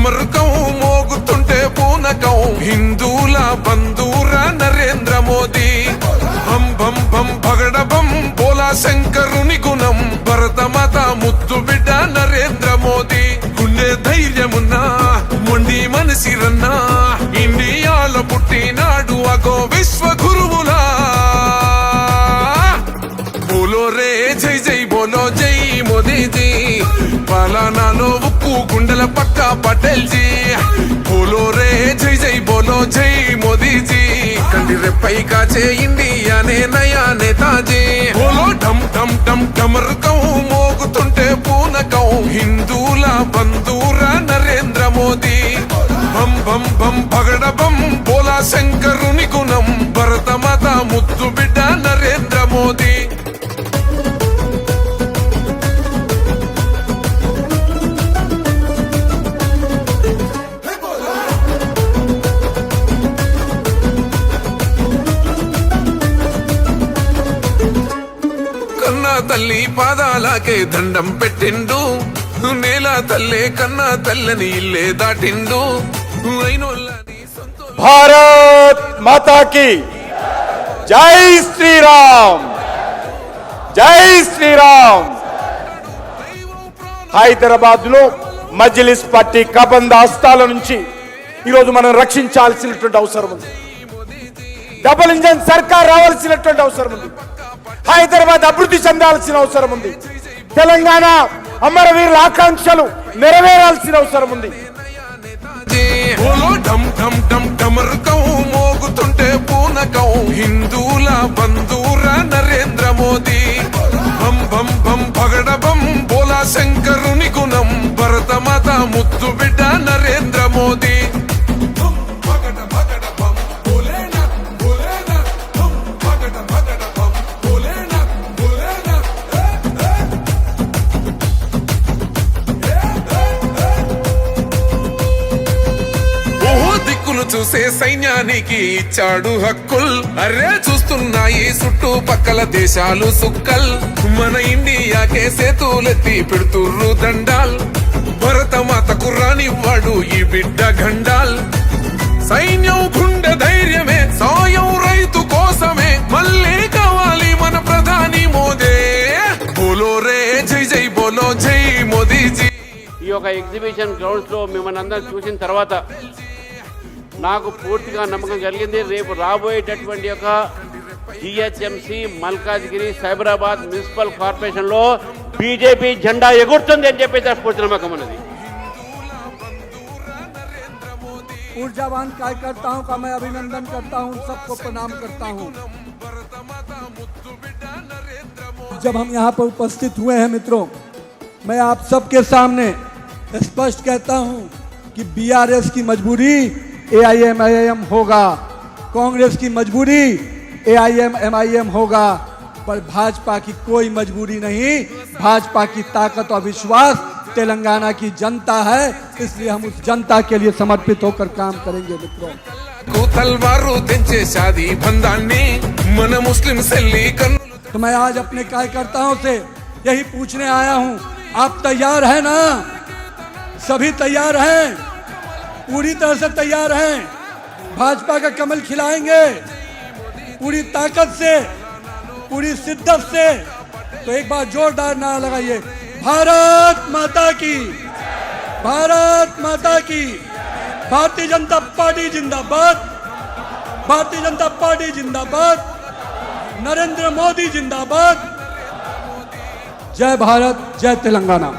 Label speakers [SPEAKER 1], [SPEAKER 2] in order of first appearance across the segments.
[SPEAKER 1] డమరుకం మోగుతుంటే పూనకం హిందూల బంధూరా నరేంద్ర మోదీ బం బం బం భగడ బం బోలా శంకరుని గుణం భరతమాత ముద్దు బిడ్డ నరేంద్ర మోదీ గుండె ధైర్యమున్నా మొండి మనసిరన్నా ఇండియాలో పుట్టినాడు అగో విశ్వ గురువులా బోలో రే జై జై బోలో జై మోదీజీ పాలనాలో ఉక్కు గుండెల పక్క పటేల్ జీ బోలో రే జై జై బోలో జై మోదీజీ కండి రెప్పై కాచే ఇండియానే నయా నేతాజీ బోలో ఢమ్ ఢమ్ ఢమ్ డమరుకం మోగుతుంటే పూనకం హిందూల బంధూరా నరేంద్ర మోదీ బం బం బం భగడ బం బోలా శంకరుని గుణం భరతమాత ముద్దు బిడ్డ నరేంద్ర మోదీ తల్లి పాదాలకే దండం పెట్టిండు నేల తల్లే కన్నా తల్లని ఇల్లే దాటిండు
[SPEAKER 2] భారత్ మాతా కీ జై శ్రీరామ్ జై శ్రీరామ్. హైదరాబాద్ లో మజ్లిస్ పార్టీ కబందాస్తాల నుంచి ఈరోజు మనం రక్షించాల్సినటువంటి అవసరం ఉంది. డబుల్ ఇంజన్ సర్కార్ రావాల్సినటువంటి అవసరం ఉంది. హైదరాబాద్ అభివృద్ధి చెందాల్సిన అవసరం ఉంది. తెలంగాణ అమరవీరుల ఆకాంక్షలు నెరవేరాల్సిన అవసరం ఉంది.
[SPEAKER 1] మోగుతుంటే పూనకం హిందూల బంధూరా నరేంద్ర మోదీ బం బం బం భగడ బం బోలా శంకరుని గుణం భరతమాత ముద్దు బిడ్డ నరేంద్ర మోదీ చూసే సైన్యానికి ఇచ్చాడు హక్కుల్ అరే చూస్తున్నాయి చుట్టుపక్కల దేశాలు సుక్కల్ మన ఇండియాకే సేతులెత్తి పెడుతుర్రు దండాల్ భరతమాతకు రానివ్వాడు ఈ బిడ్డ గండాల్ సైన్యం గుండె ధైర్యమే సాయం రైతు కోసమే మళ్ళీ కావాలి మన ప్రధాని మోదీ బోలో రే జై జై బోలో జై మోదీజీ.
[SPEAKER 3] ఈ యొక్క ఎగ్జిబిషన్ గ్రౌండ్స్ లో మిమ్మల్ని అందరూ చూసిన తర్వాత నాకు పూర్తిగా నమ్మకం కలిగింది. రేపు రాబోయేటటువంటి యొక్క GHMC Malkajgiri Cyberabad municipal corporation లో బీజేపీ జెండా ఎగురుతుంది అని చెప్పేసి పూర్తి నమ్మకం ఉన్నది.
[SPEAKER 4] ऊर्जावान कार्यकर्ताओं का मैं अभिनंदन करता हूं, सबको प्रणाम करता हूं. जब हम यहां पर उपस्थित हुए हैं मित्रों, मैं आप सबके सामने स्पष्ट कहता हूं कि बीआरएस की मजबूरी एआईएम होगा, कांग्रेस की मजबूरी एआईएम होगा, पर भाजपा की कोई मजबूरी नहीं. भाजपा की ताकत और विश्वास तेलंगाना की जनता है, इसलिए हम उस जनता के लिए समर्पित होकर काम करेंगे मित्रों. तो मैं आज अपने कार्यकर्ताओं से यही पूछने आया हूं, आप तैयार हैं ना? सभी तैयार हैं? पूरी तरह से तैयार हैं? भाजपा का कमल खिलाएंगे पूरी ताकत से, पूरी शिद्दत से. तो एक बार जोरदार नारा लगाइए, भारत माता की, भारत माता की. भारतीय जनता पार्टी जिंदाबाद, भारतीय जनता पार्टी जिंदाबाद, नरेंद्र मोदी जिंदाबाद. जय भारत, जय तेलंगाना.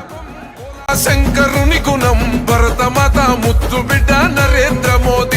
[SPEAKER 1] శంకరుని గుణం భరతమాత ముద్దు బిడ్డ నరేంద్ర మోదీ